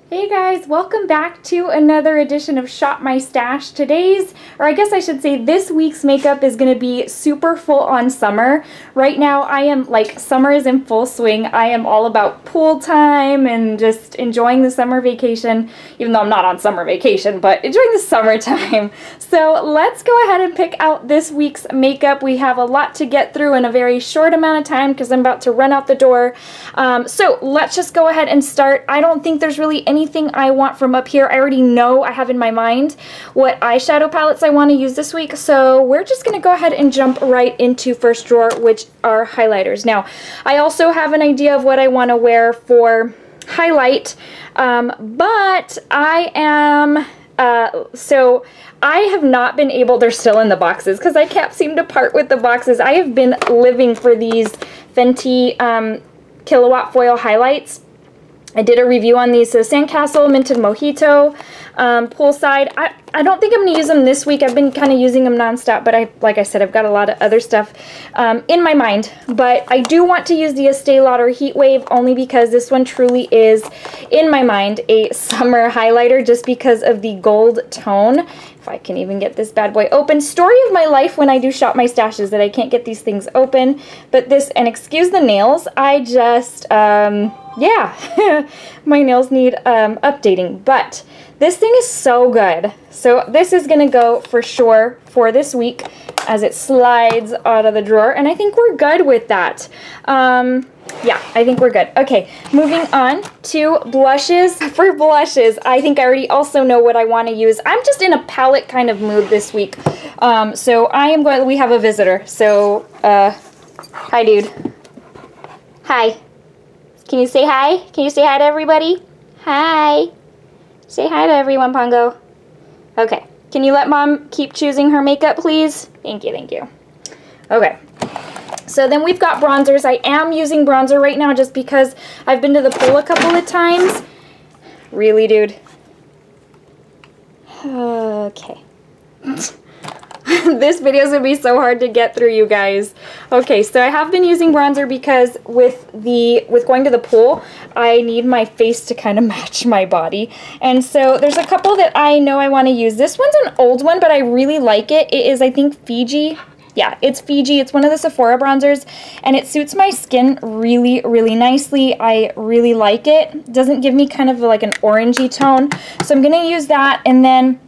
Hey guys, welcome back to another edition of Shop My Stash. Today's, or I guess I should say this week's makeup is going to be super full on summer. Right now I am like, summer is in full swing. I am all about pool time and just enjoying the summer vacation, even though I'm not on summer vacation, but enjoying the summertime. So let's go ahead and pick out this week's makeup. We have a lot to get through in a very short amount of time because I'm about to run out the door. So let's just go ahead and start. I don't think there's really anything I want from up here. I already know I have in my mind what eyeshadow palettes I want to use this week, so we're just going to go ahead and jump right into first drawer, which are highlighters. Now, I also have an idea of what I want to wear for highlight, but I am... so I have not been able, they're still in the boxes because I can't seem to part with the boxes. I have been living for these Fenty Kilowatt Foil highlights. I did a review on these, so Sandcastle, Minted Mojito, Poolside. I don't think I'm going to use them this week. I've been kind of using them nonstop, but like I said, I've got a lot of other stuff in my mind. But I do want to use the Estee Lauder Heat Wave only because this one truly is, in my mind, a summer highlighter just because of the gold tone. If I can even get this bad boy open. Story of my life when I do Shop My Stashes that I can't get these things open. But this, and excuse the nails, I just, yeah, my nails need updating. But this thing is so good. So this is going to go for sure for this week as it slides out of the drawer. And I think we're good with that. Yeah, I think we're good. Okay, moving on to blushes. For blushes, I think I already also know what I want to use. I'm just in a palette kind of mood this week. So I am going, we have a visitor. So, hi dude. Hi. Can you say hi? Can you say hi to everybody? Hi. Say hi to everyone, Pongo. Okay. Can you let Mom keep choosing her makeup, please? Thank you, thank you. Okay. So then we've got bronzers. I am using bronzer right now just because I've been to the pool a couple of times. Really, dude? Okay. This video is going to be so hard to get through, you guys. Okay, so I have been using bronzer because with going to the pool, I need my face to kind of match my body. And so there's a couple that I know I want to use. This one's an old one, but I really like it. It is, I think, Fiji. Yeah, it's Fiji. It's one of the Sephora bronzers, and it suits my skin really, really nicely. I really like it. It doesn't give me kind of like an orangey tone. So I'm going to use that, and then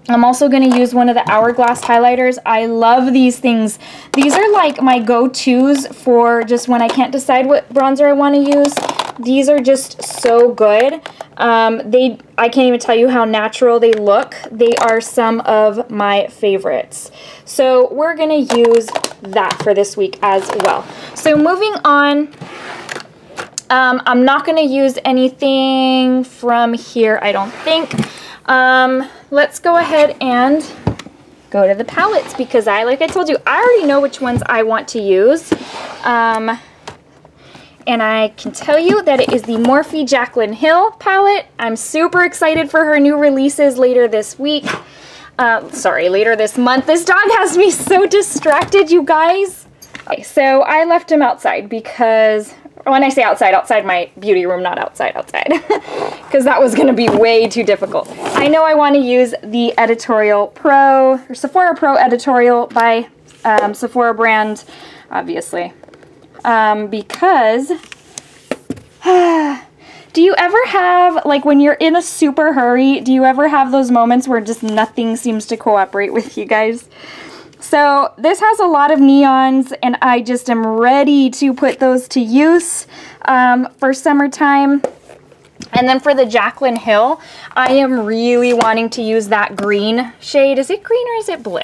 I'm also going to use one of the Hourglass highlighters. I love these things. These are like my go-tos for just when I can't decide what bronzer I want to use. These are just so good. I can't even tell you how natural they look. They are some of my favorites. So we're going to use that for this week as well. So moving on, I'm not going to use anything from here, I don't think. Let's go ahead and go to the palettes because like I told you, I already know which ones I want to use. And I can tell you that it is the Morphe Jaclyn Hill palette. I'm super excited for her new releases later this week. Sorry, later this month. This dog has me so distracted, you guys. Okay, so I left him outside because, when I say outside, outside my beauty room, not outside, because that was going to be way too difficult. I know I want to use the Editorial Pro, or Sephora Pro Editorial by Sephora brand, obviously. Because, do you ever have, like when you're in a super hurry, do you ever have those moments where just nothing seems to cooperate with you guys? So this has a lot of neons, and I just am ready to put those to use for summertime. And then for the Jaclyn Hill, I am really wanting to use that green shade. Is it green or is it blue?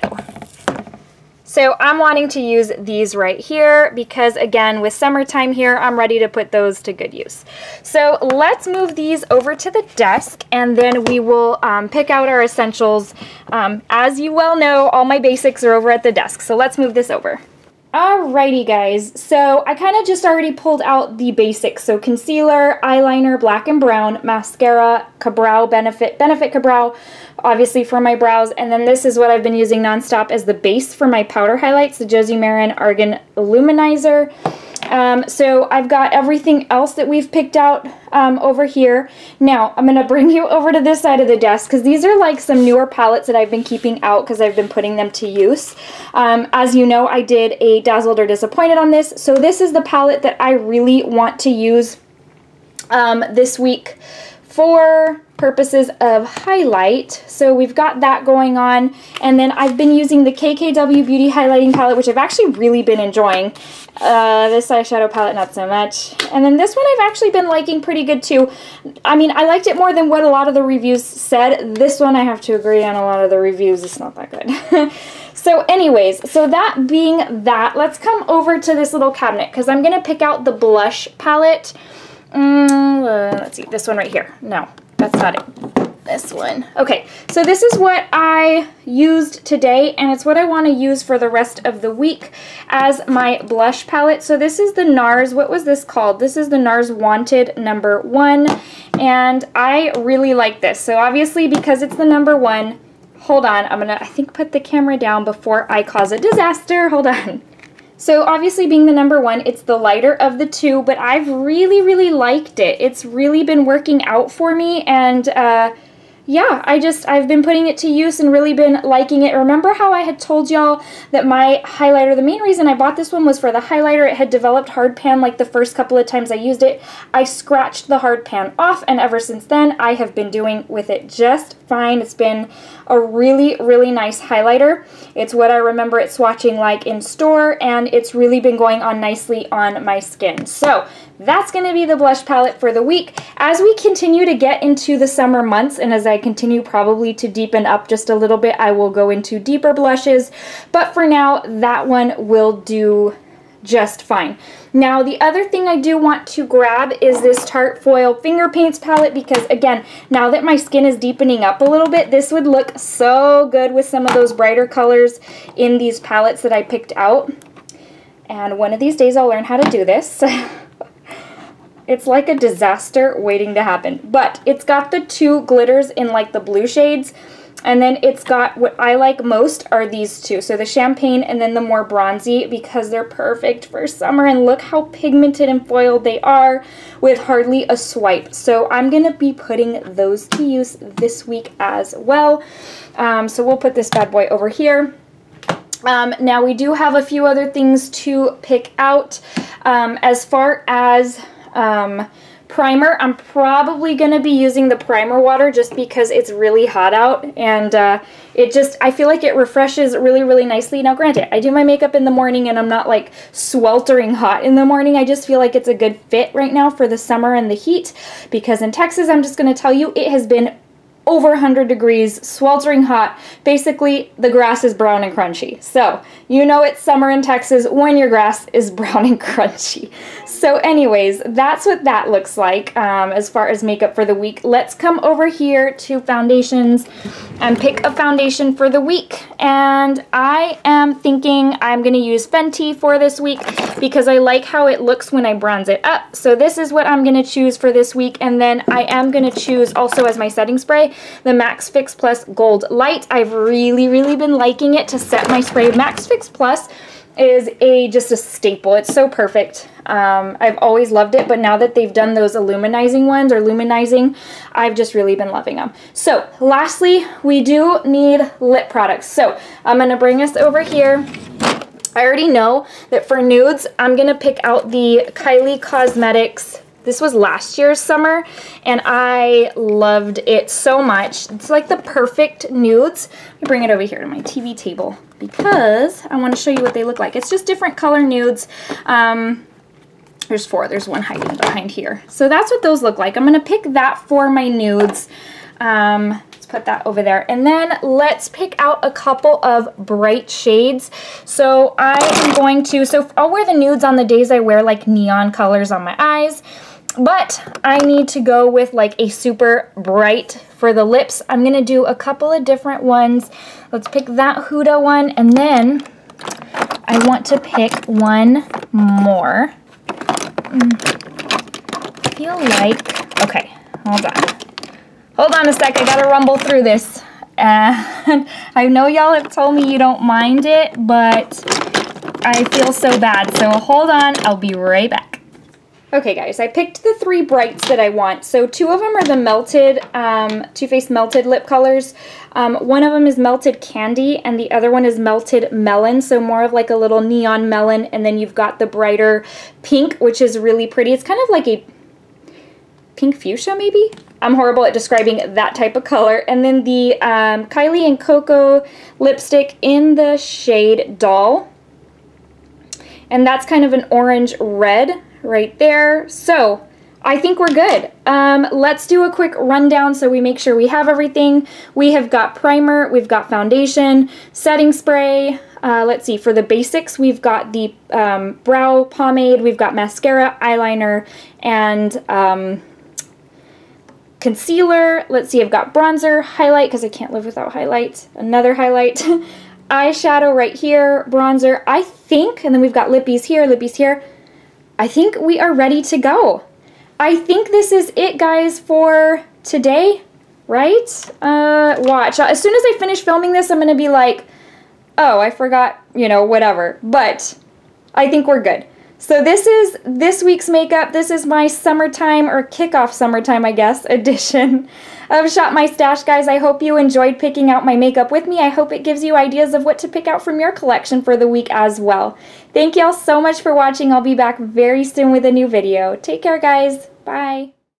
So I'm wanting to use these right here because, again, with summertime here, I'm ready to put those to good use. So let's move these over to the desk, and then we will pick out our essentials. As you well know, all my basics are over at the desk, so let's move this over. Alrighty guys, so I kind of just already pulled out the basics. So concealer, eyeliner, black and brown, mascara, Ka-Brow Benefit Ka-Brow, obviously for my brows, and then this is what I've been using nonstop as the base for my powder highlights, the Josie Maran Argan Illuminizer. So I've got everything else that we've picked out over here. Now, I'm going to bring you over to this side of the desk because these are like some newer palettes that I've been keeping out because I've been putting them to use. As you know, I did a Dazzled or Disappointed on this. So this is the palette that I really want to use this week for purposes of highlight. So we've got that going on, and then I've been using the KKW Beauty Highlighting Palette, which I've actually really been enjoying. This eyeshadow palette, not so much. And then this one I've actually been liking pretty good too. I mean, I liked it more than what a lot of the reviews said. This one I have to agree on a lot of the reviews. It's not that good. So anyways, so that being that, let's come over to this little cabinet because I'm going to pick out the blush palette. Let's see, this one right here. No, that's not it. This one. Okay, so this is what I used today, and it's what I want to use for the rest of the week as my blush palette. So this is the NARS, what was this called? This is the NARS Wanted #1, and I really like this. So obviously, because it's the #1, hold on, I'm gonna, I think, put the camera down before I cause a disaster. Hold on. So obviously being the #1, it's the lighter of the two, but I've really, really liked it. It's really been working out for me, and yeah, I've been putting it to use and really been liking it. Remember how I had told y'all that my highlighter, the main reason I bought this one was for the highlighter. It had developed hard pan like the first couple of times I used it. I scratched the hard pan off, and ever since then I have been doing with it just fine. It's been a really, really nice highlighter. It's what I remember it swatching like in store, and it's really been going on nicely on my skin. So that's going to be the blush palette for the week. As we continue to get into the summer months, and as I continue probably to deepen up just a little bit, I will go into deeper blushes. But for now, that one will do just fine. Now, the other thing I do want to grab is this Tarte Foil Finger Paints palette because, again, now that my skin is deepening up a little bit, this would look so good with some of those brighter colors in these palettes that I picked out. And one of these days I'll learn how to do this. It's like a disaster waiting to happen. But it's got the two glitters in like the blue shades. And then it's got what I like most are these two. So the champagne and then the more bronzy because they're perfect for summer. And look how pigmented and foiled they are with hardly a swipe. So I'm going to be putting those to use this week as well. So we'll put this bad boy over here. Now we do have a few other things to pick out as far as primer. I'm probably going to be using the primer water just because it's really hot out, and I feel like it refreshes really, really nicely. Now granted, I do my makeup in the morning and I'm not like sweltering hot in the morning. I just feel like it's a good fit right now for the summer and the heat because in Texas, I'm just going to tell you, it has been over 100 degrees, sweltering hot. Basically, the grass is brown and crunchy. So, you know it's summer in Texas when your grass is brown and crunchy. So anyways, that's what that looks like as far as makeup for the week. Let's come over here to foundations and pick a foundation for the week. And I am thinking I'm going to use Fenty for this week because I like how it looks when I bronze it up. So this is what I'm going to choose for this week. And then I am going to choose also as my setting spray the Max Fix Plus Gold Light. I've really, really been liking it to set my spray. Max Fix Plus is just a staple. It's so perfect. I've always loved it, but now that they've done those illuminizing ones, or luminizing, I've just really been loving them. So lastly, we do need lip products. So I'm going to bring us over here. I already know that for nudes, I'm going to pick out the Kylie Cosmetics. This was last year's summer, and I loved it so much. It's like the perfect nudes. Let me bring it over here to my TV table because I want to show you what they look like. It's just different color nudes. There's four. There's one hiding behind here. So that's what those look like. I'm going to pick that for my nudes. Let's put that over there. And then let's pick out a couple of bright shades. So I am going to, so I'll wear the nudes on the days I wear like neon colors on my eyes. But I need to go with like a super bright for the lips. I'm going to do a couple of different ones. Let's pick that Huda one. And then I want to pick one more. I feel like, okay, hold on. Hold on a sec. I got to rumble through this. And I know y'all have told me you don't mind it, but I feel so bad. So hold on. I'll be right back. Okay guys, I picked the 3 brights that I want. So 2 of them are the melted, Too Faced melted lip colors. One of them is melted candy and the other one is melted melon. So more of like a little neon melon. And then you've got the brighter pink, which is really pretty. It's kind of like a pink fuchsia maybe? I'm horrible at describing that type of color. And then the Kylie and Coco lipstick in the shade Doll. And that's kind of an orange red right there. So I think we're good. Let's do a quick rundown so we make sure we have everything. We have got primer, we've got foundation, setting spray. Let's see, for the basics, we've got the brow pomade, we've got mascara, eyeliner, and concealer. Let's see, I've got bronzer, highlight, because I can't live without highlight, another highlight, eyeshadow right here, bronzer, I think, and then we've got lippies here, lippies here. I think we are ready to go. I think this is it, guys, for today, right? Watch. As soon as I finish filming this, I'm going to be like, oh, I forgot, you know, whatever. But I think we're good. So this is this week's makeup. This is my summertime, or kickoff summertime, I guess, edition of Shop My Stash, guys. I hope you enjoyed picking out my makeup with me. I hope it gives you ideas of what to pick out from your collection for the week as well. Thank y'all so much for watching. I'll be back very soon with a new video. Take care, guys. Bye.